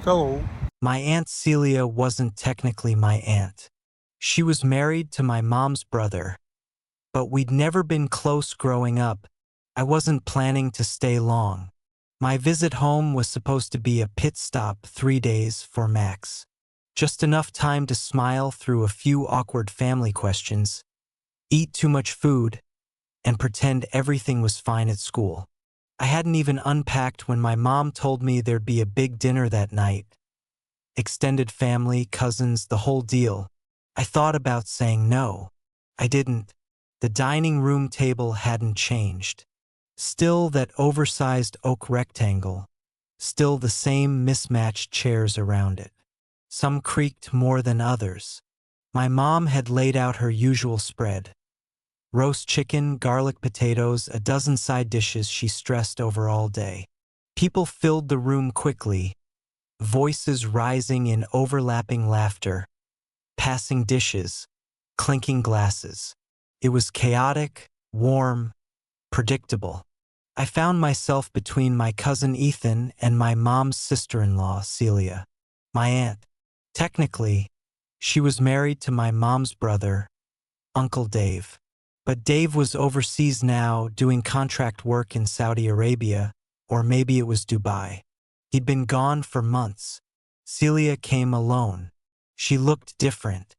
Hello. My Aunt Celia wasn't technically my aunt. She was married to my mom's brother, but we'd never been close growing up. I wasn't planning to stay long. My visit home was supposed to be a pit stop, 3 days for max. Just enough time to smile through a few awkward family questions, eat too much food, and pretend everything was fine at school. I hadn't even unpacked when my mom told me there'd be a big dinner that night. Extended family, cousins, the whole deal. I thought about saying no. I didn't. The dining room table hadn't changed. Still that oversized oak rectangle. Still the same mismatched chairs around it. Some creaked more than others. My mom had laid out her usual spread. Roast chicken, garlic potatoes, a dozen side dishes she stressed over all day. People filled the room quickly, voices rising in overlapping laughter, passing dishes, clinking glasses. It was chaotic, warm, predictable. I found myself between my cousin Ethan and my mom's sister-in-law, Celia, my aunt. Technically, she was married to my mom's brother, Uncle Dave. But Dave was overseas now doing contract work in Saudi Arabia, or maybe it was Dubai. He'd been gone for months. Celia came alone. She looked different.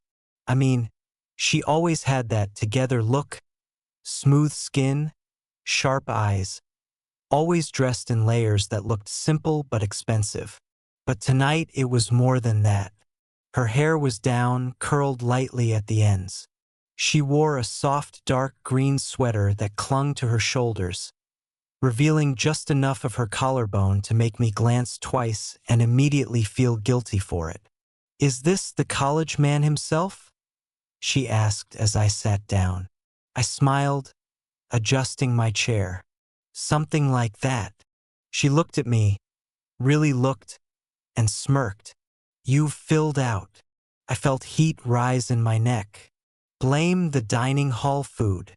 I mean, she always had that together look, smooth skin, sharp eyes, always dressed in layers that looked simple but expensive. But tonight it was more than that. Her hair was down, curled lightly at the ends. She wore a soft dark green sweater that clung to her shoulders, revealing just enough of her collarbone to make me glance twice and immediately feel guilty for it. "Is this the college man himself?" she asked as I sat down. I smiled, adjusting my chair. "Something like that." She looked at me, really looked, and smirked. "You've filled out." I felt heat rise in my neck. "Blame the dining hall food."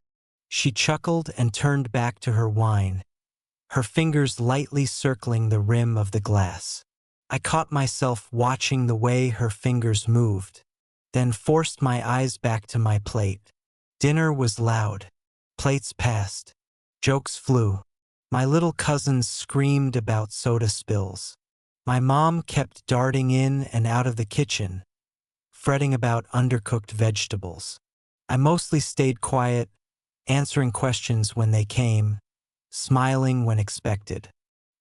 She chuckled and turned back to her wine, her fingers lightly circling the rim of the glass. I caught myself watching the way her fingers moved, then forced my eyes back to my plate. Dinner was loud. Plates passed. Jokes flew. My little cousins screamed about soda spills. My mom kept darting in and out of the kitchen, fretting about undercooked vegetables. I mostly stayed quiet, answering questions when they came, smiling when expected.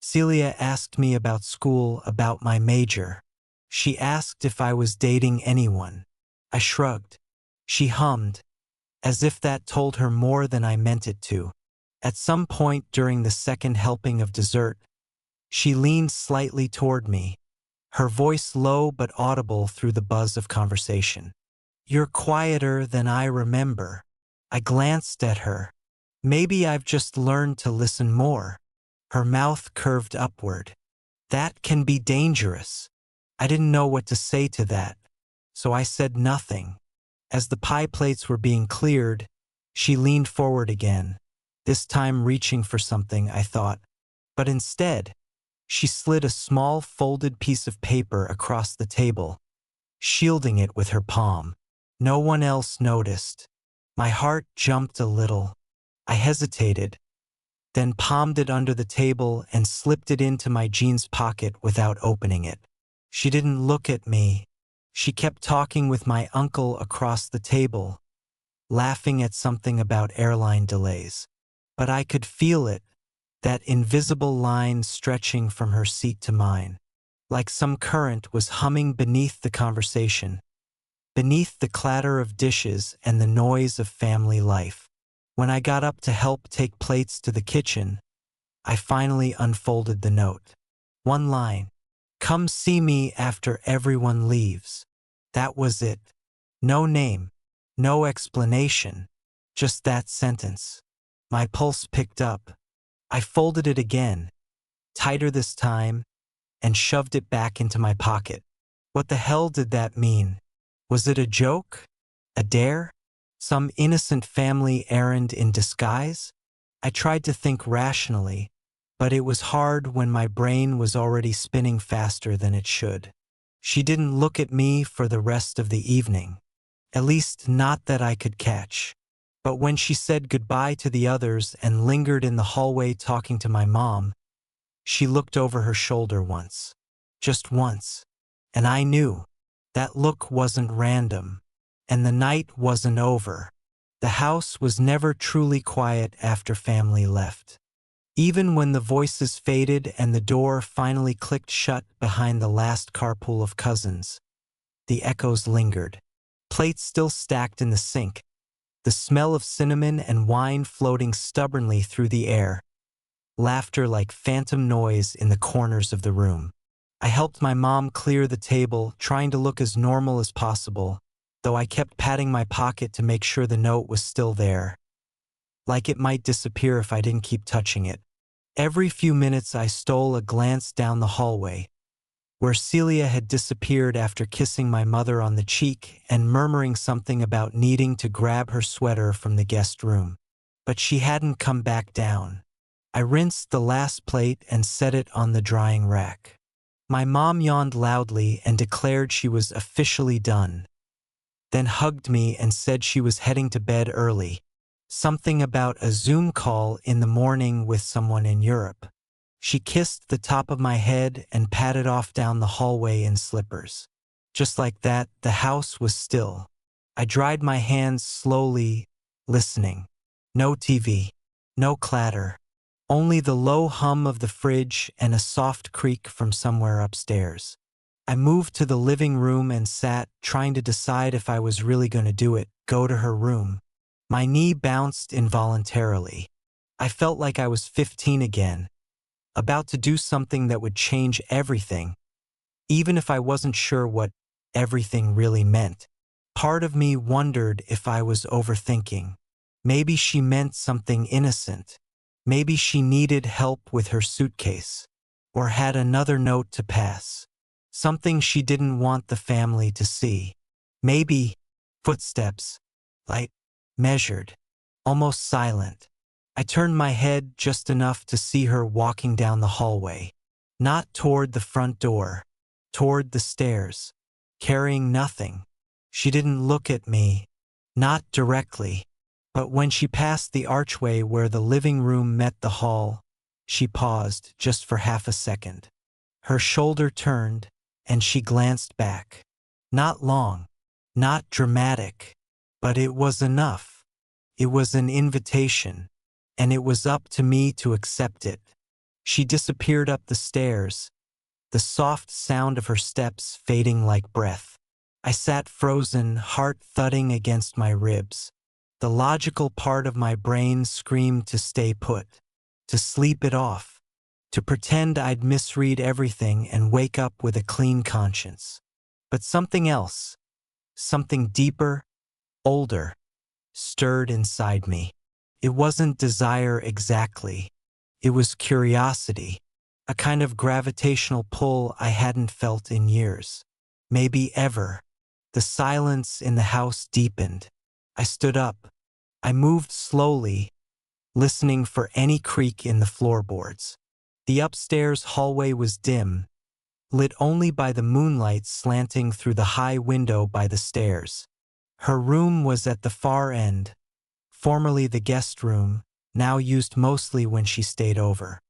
Celia asked me about school, about my major. She asked if I was dating anyone. I shrugged. She hummed, as if that told her more than I meant it to. At some point during the second helping of dessert, she leaned slightly toward me, her voice low but audible through the buzz of conversation. "You're quieter than I remember." I glanced at her. Maybe I've just learned to listen more. Her mouth curved upward. "That can be dangerous." I didn't know what to say to that, so I said nothing. As the pie plates were being cleared, she leaned forward again, this time reaching for something, I thought. But instead, she slid a small folded piece of paper across the table, shielding it with her palm. No one else noticed. My heart jumped a little. I hesitated, then palmed it under the table and slipped it into my jeans pocket without opening it. She didn't look at me. She kept talking with my uncle across the table, laughing at something about airline delays. But I could feel it, that invisible line stretching from her seat to mine, like some current was humming beneath the conversation, beneath the clatter of dishes and the noise of family life. When I got up to help take plates to the kitchen, I finally unfolded the note. One line, "Come see me after everyone leaves." That was it. No name, no explanation, just that sentence. My pulse picked up. I folded it again, tighter this time, and shoved it back into my pocket. What the hell did that mean? Was it a joke? A dare? Some innocent family errand in disguise? I tried to think rationally, but it was hard when my brain was already spinning faster than it should. She didn't look at me for the rest of the evening, at least not that I could catch. But when she said goodbye to the others and lingered in the hallway talking to my mom, she looked over her shoulder once. Just once. And I knew that look wasn't random, and the night wasn't over. The house was never truly quiet after family left. Even when the voices faded and the door finally clicked shut behind the last carpool of cousins, the echoes lingered. Plates still stacked in the sink, the smell of cinnamon and wine floating stubbornly through the air, laughter like phantom noise in the corners of the room. I helped my mom clear the table, trying to look as normal as possible, though I kept patting my pocket to make sure the note was still there, like it might disappear if I didn't keep touching it. Every few minutes I stole a glance down the hallway, where Celia had disappeared after kissing my mother on the cheek and murmuring something about needing to grab her sweater from the guest room. But she hadn't come back down. I rinsed the last plate and set it on the drying rack. My mom yawned loudly and declared she was officially done, then hugged me and said she was heading to bed early. Something about a Zoom call in the morning with someone in Europe. She kissed the top of my head and padded off down the hallway in slippers. Just like that, the house was still. I dried my hands slowly, listening. No TV, no clatter, only the low hum of the fridge and a soft creak from somewhere upstairs. I moved to the living room and sat, trying to decide if I was really going to do it, go to her room. My knee bounced involuntarily. I felt like I was 15 again, about to do something that would change everything, even if I wasn't sure what everything really meant. Part of me wondered if I was overthinking. Maybe she meant something innocent. Maybe she needed help with her suitcase, or had another note to pass. Something she didn't want the family to see. Maybe footsteps, light, measured, almost silent. I turned my head just enough to see her walking down the hallway, not toward the front door, toward the stairs, carrying nothing. She didn't look at me, not directly, but when she passed the archway where the living room met the hall, she paused just for half a second. Her shoulder turned, and she glanced back. Not long, not dramatic, but it was enough. It was an invitation, and it was up to me to accept it. She disappeared up the stairs, the soft sound of her steps fading like breath. I sat frozen, heart thudding against my ribs. The logical part of my brain screamed to stay put, to sleep it off, to pretend I'd misread everything and wake up with a clean conscience. But something else, something deeper, older, stirred inside me. It wasn't desire exactly. It was curiosity, a kind of gravitational pull I hadn't felt in years, maybe ever. The silence in the house deepened. I stood up. I moved slowly, listening for any creak in the floorboards. The upstairs hallway was dim, lit only by the moonlight slanting through the high window by the stairs. Her room was at the far end, formerly the guest room, now used mostly when she stayed over.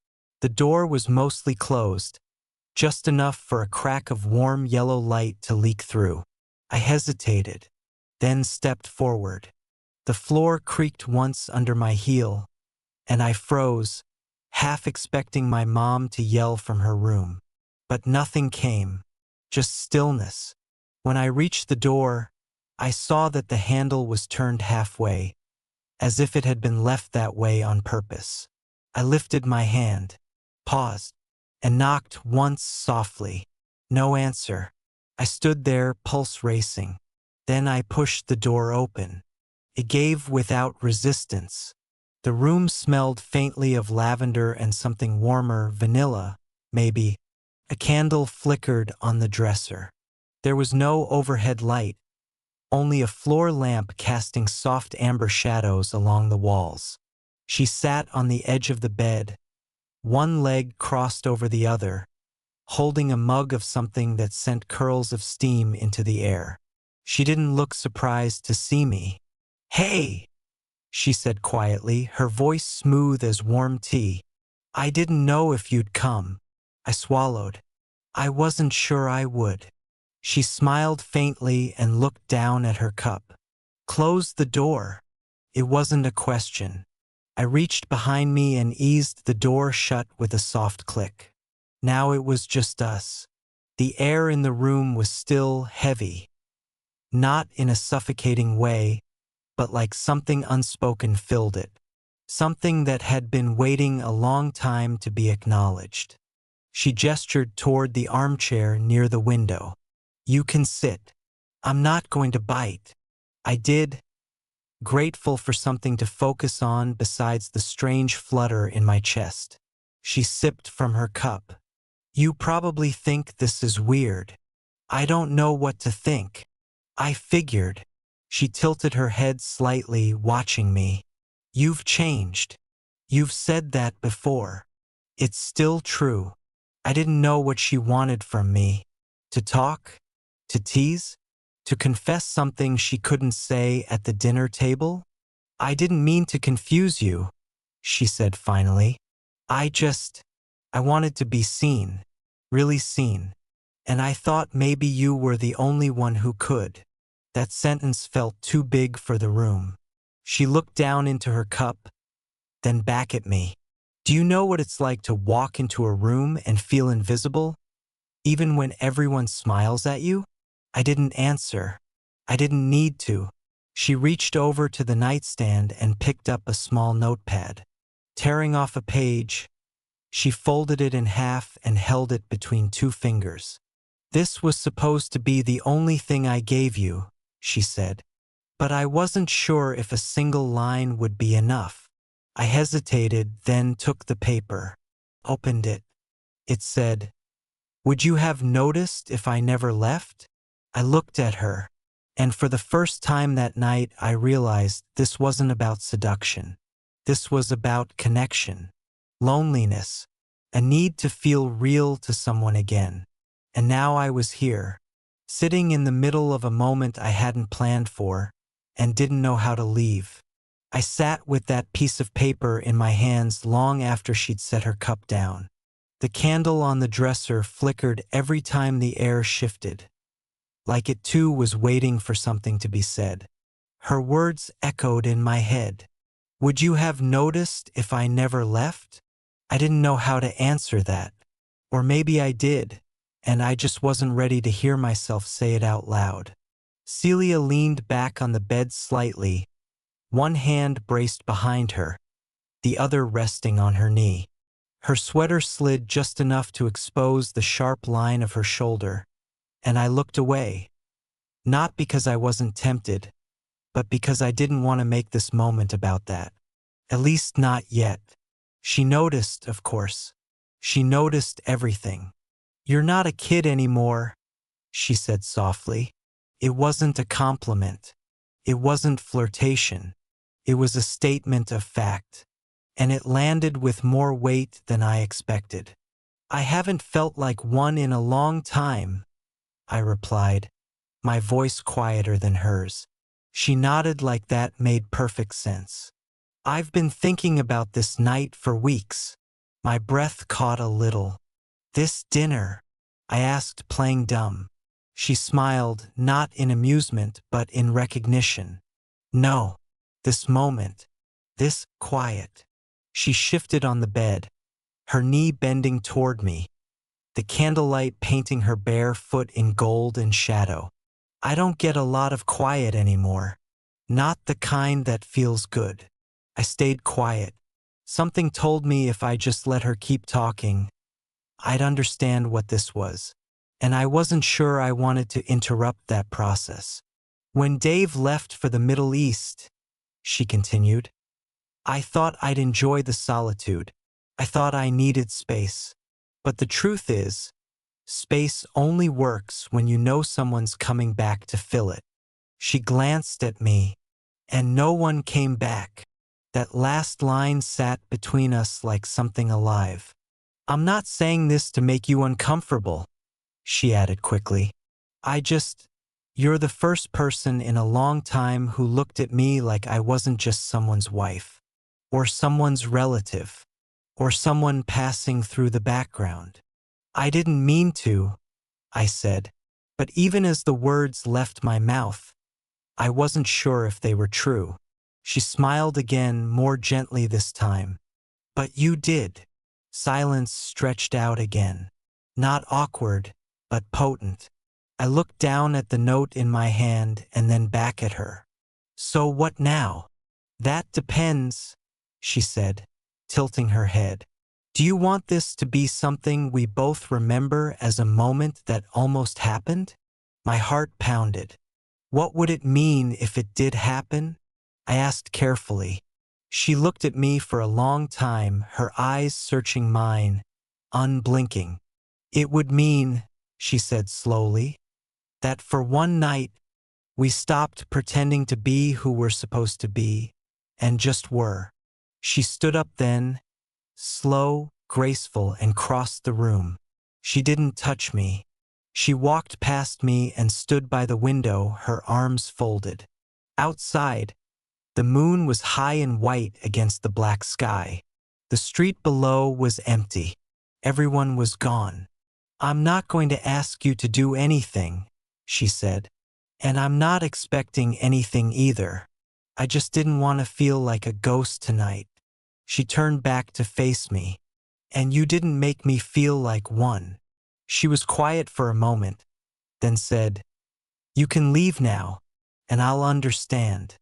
The door was mostly closed, just enough for a crack of warm yellow light to leak through. I hesitated, then stepped forward. The floor creaked once under my heel, and I froze, half expecting my mom to yell from her room. But nothing came, just stillness. When I reached the door, I saw that the handle was turned halfway, as if it had been left that way on purpose. I lifted my hand, paused, and knocked once softly. No answer. I stood there, pulse racing. Then I pushed the door open. It gave without resistance. The room smelled faintly of lavender and something warmer, vanilla, maybe. A candle flickered on the dresser. There was no overhead light, only a floor lamp casting soft amber shadows along the walls. She sat on the edge of the bed, one leg crossed over the other, holding a mug of something that sent curls of steam into the air. She didn't look surprised to see me. "Hey," she said quietly, her voice smooth as warm tea. "I didn't know if you'd come." I swallowed. "I wasn't sure I would." She smiled faintly and looked down at her cup. "Close the door." It wasn't a question. I reached behind me and eased the door shut with a soft click. Now it was just us. The air in the room was still heavy, not in a suffocating way, but like something unspoken filled it. Something that had been waiting a long time to be acknowledged. She gestured toward the armchair near the window. "You can sit. I'm not going to bite." I did, grateful for something to focus on besides the strange flutter in my chest. She sipped from her cup. "You probably think this is weird. I don't know what to think." I figured. She tilted her head slightly, watching me. "You've changed. You've said that before." It's still true. I didn't know what she wanted from me. To talk? To tease? To confess something she couldn't say at the dinner table? "I didn't mean to confuse you," she said finally. I wanted to be seen, really seen. And I thought maybe you were the only one who could." That sentence felt too big for the room. She looked down into her cup, then back at me. "Do you know what it's like to walk into a room and feel invisible, even when everyone smiles at you?" I didn't answer. I didn't need to. She reached over to the nightstand and picked up a small notepad. Tearing off a page, she folded it in half and held it between two fingers. "This was supposed to be the only thing I gave you," she said. "But I wasn't sure if a single line would be enough." I hesitated, then took the paper, opened it. It said, "Would you have noticed if I never left?" I looked at her, and for the first time that night I realized this wasn't about seduction. This was about connection, loneliness, a need to feel real to someone again. And now I was here, sitting in the middle of a moment I hadn't planned for and didn't know how to leave. I sat with that piece of paper in my hands long after she'd set her cup down. The candle on the dresser flickered every time the air shifted, like it too was waiting for something to be said. Her words echoed in my head. "Would you have noticed if I never left?" I didn't know how to answer that. Or maybe I did, and I just wasn't ready to hear myself say it out loud. Celia leaned back on the bed slightly, one hand braced behind her, the other resting on her knee. Her sweater slid just enough to expose the sharp line of her shoulder, and I looked away. Not because I wasn't tempted, but because I didn't want to make this moment about that. At least not yet. She noticed, of course. She noticed everything. "You're not a kid anymore," she said softly. It wasn't a compliment. It wasn't flirtation. It was a statement of fact, and it landed with more weight than I expected. "I haven't felt like one in a long time," I replied, my voice quieter than hers. She nodded like that made perfect sense. "I've been thinking about this night for weeks." My breath caught a little. "This dinner?" I asked, playing dumb. She smiled, not in amusement, but in recognition. "No, this moment, this quiet." She shifted on the bed, her knee bending toward me, the candlelight painting her bare foot in gold and shadow. "I don't get a lot of quiet anymore. Not the kind that feels good." I stayed quiet. Something told me if I just let her keep talking, I'd understand what this was. And I wasn't sure I wanted to interrupt that process. "When Dave left for the Middle East," she continued, "I thought I'd enjoy the solitude. I thought I needed space. But the truth is, space only works when you know someone's coming back to fill it." She glanced at me, and no one came back. That last line sat between us like something alive. I'm not saying this to make you uncomfortable, she added quickly. You're the first person in a long time who looked at me like I wasn't just someone's wife, or someone's relative, or someone passing through the background. I didn't mean to, I said, but even as the words left my mouth, I wasn't sure if they were true. She smiled again, more gently this time. But you did. Silence stretched out again. Not awkward, but potent. I looked down at the note in my hand and then back at her. So what now? That depends, she said, tilting her head. Do you want this to be something we both remember as a moment that almost happened? My heart pounded. What would it mean if it did happen? I asked carefully. She looked at me for a long time, her eyes searching mine, unblinking. It would mean, she said slowly, that for one night, we stopped pretending to be who we're supposed to be, and just were. She stood up then, slow, graceful, and crossed the room. She didn't touch me. She walked past me and stood by the window, her arms folded. Outside, the moon was high and white against the black sky. The street below was empty. Everyone was gone. I'm not going to ask you to do anything, she said. And I'm not expecting anything either. I just didn't want to feel like a ghost tonight. She turned back to face me. And you didn't make me feel like one. She was quiet for a moment, then said, You can leave now, and I'll understand.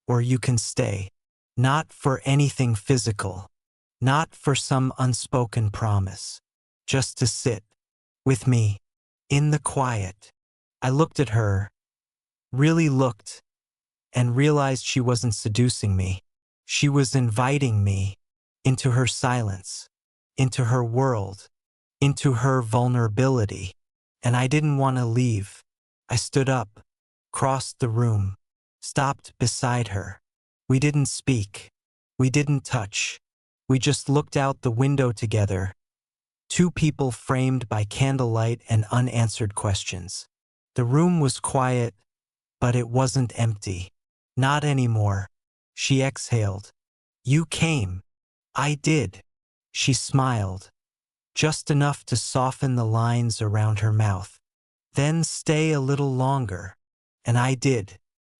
Or you can stay. Not for anything physical. Not for some unspoken promise. Just to sit. With me. In the quiet. I looked at her. Really looked. And realized she wasn't seducing me. She was inviting me. Into her silence. Into her world. Into her vulnerability. And I didn't want to leave. I stood up. Crossed the room. Stopped beside her. We didn't speak. We didn't touch. We just looked out the window together. Two people framed by candlelight and unanswered questions. The room was quiet, but it wasn't empty. Not anymore. She exhaled. You came. I did. She smiled. Just enough to soften the lines around her mouth. Then stay a little longer. And I did.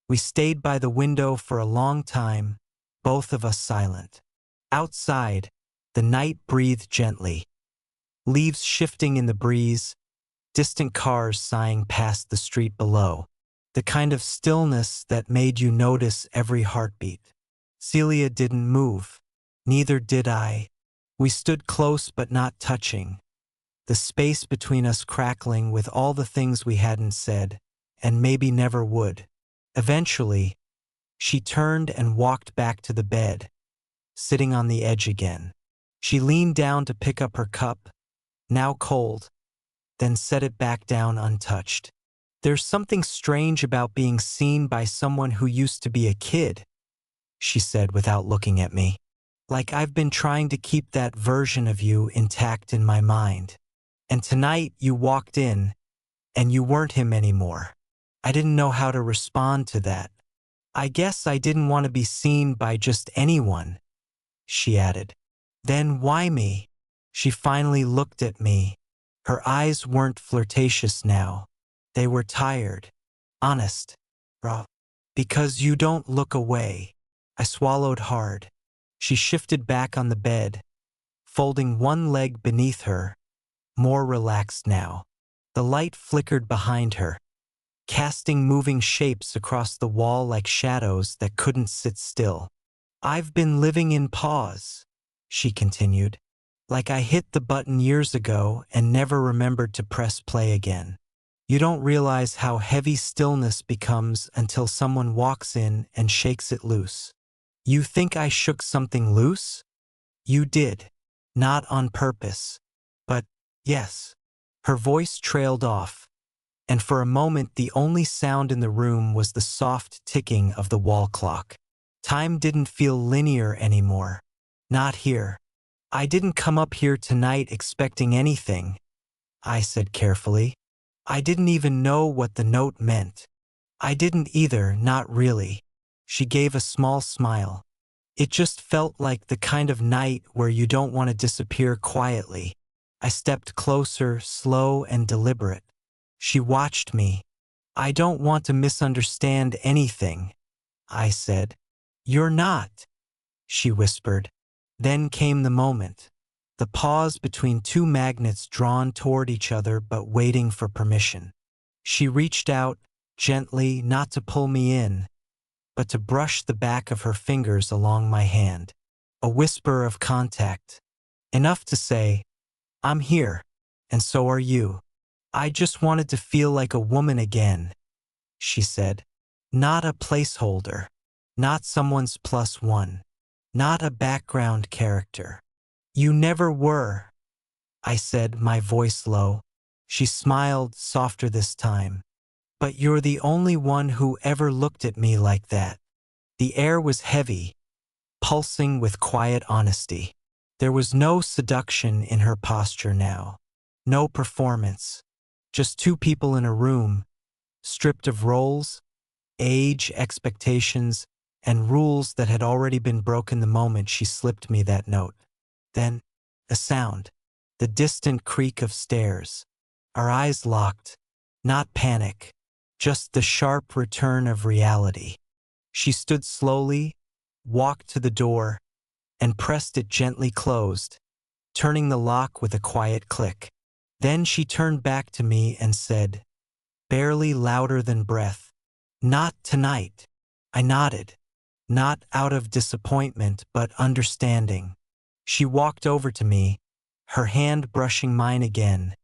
We stayed by the window for a long time, both of us silent. Outside, the night breathed gently. Leaves shifting in the breeze, distant cars sighing past the street below. The kind of stillness that made you notice every heartbeat. Celia didn't move. Neither did I. We stood close but not touching. The space between us crackling with all the things we hadn't said, and maybe never would. Eventually, she turned and walked back to the bed, sitting on the edge again. She leaned down to pick up her cup, now cold, then set it back down untouched. There's something strange about being seen by someone who used to be a kid, she said without looking at me. Like I've been trying to keep that version of you intact in my mind. And tonight you walked in, and you weren't him anymore. I didn't know how to respond to that. I guess I didn't want to be seen by just anyone, she added. Then why me? She finally looked at me. Her eyes weren't flirtatious now. They were tired, honest, raw. Because you don't look away. I swallowed hard. She shifted back on the bed, folding one leg beneath her, more relaxed now. The light flickered behind her, casting moving shapes across the wall like shadows that couldn't sit still. I've been living in pause, she continued, like I hit the button years ago and never remembered to press play again. You don't realize how heavy stillness becomes until someone walks in and shakes it loose. You think I shook something loose? You did. Not on purpose. But, yes. Her voice trailed off, and for a moment the only sound in the room was the soft ticking of the wall clock. Time didn't feel linear anymore. Not here. I didn't come up here tonight expecting anything, I said carefully. I didn't even know what the note meant. I didn't either, not really. She gave a small smile. It just felt like the kind of night where you don't want to disappear quietly. I stepped closer, slow and deliberate. She watched me. I don't want to misunderstand anything, I said. You're not, she whispered. Then came the moment. The pause between two magnets drawn toward each other but waiting for permission. She reached out, gently, not to pull me in, but to brush the back of her fingers along my hand. A whisper of contact. Enough to say, I'm here, and so are you. I just wanted to feel like a woman again, she said. Not a placeholder. Not someone's plus one. Not a background character. You never were, I said, my voice low. She smiled, softer this time. But you're the only one who ever looked at me like that. The air was heavy, pulsing with quiet honesty. There was no seduction in her posture now. No performance. Just two people in a room, stripped of roles, age, expectations, and rules that had already been broken the moment she slipped me that note. Then, a sound. The distant creak of stairs. Our eyes locked. Not panic. Just the sharp return of reality. She stood slowly, walked to the door, and pressed it gently closed, turning the lock with a quiet click. Then she turned back to me and said, barely louder than breath, "Not tonight." I nodded, not out of disappointment but understanding. She walked over to me, her hand brushing mine again,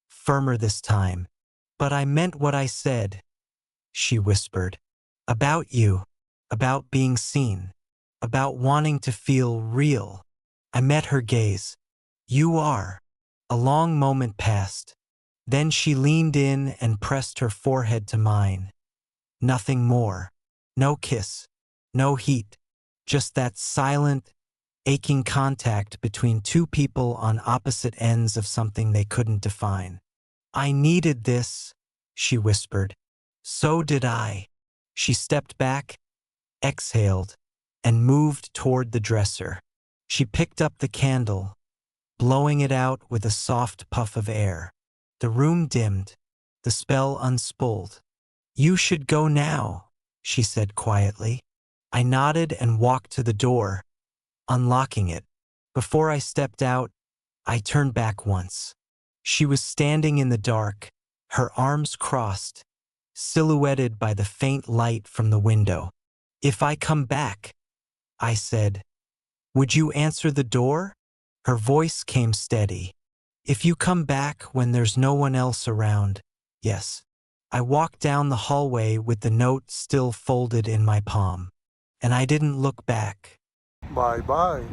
firmer this time. "But I meant what I said," she whispered. "About you, about being seen, about wanting to feel real." I met her gaze. "You are." A long moment passed. Then she leaned in and pressed her forehead to mine. Nothing more. No kiss. No heat. Just that silent, aching contact between two people on opposite ends of something they couldn't define. "I needed this," she whispered. "So did I." She stepped back, exhaled, and moved toward the dresser. She picked up the candle, blowing it out with a soft puff of air. The room dimmed, the spell unspooled. "You should go now," she said quietly. I nodded and walked to the door, unlocking it. Before I stepped out, I turned back once. She was standing in the dark, her arms crossed, silhouetted by the faint light from the window. "If I come back," I said, "would you answer the door?" Her voice came steady. "If you come back when there's no one else around, yes." I walked down the hallway with the note still folded in my palm, and I didn't look back. Bye bye.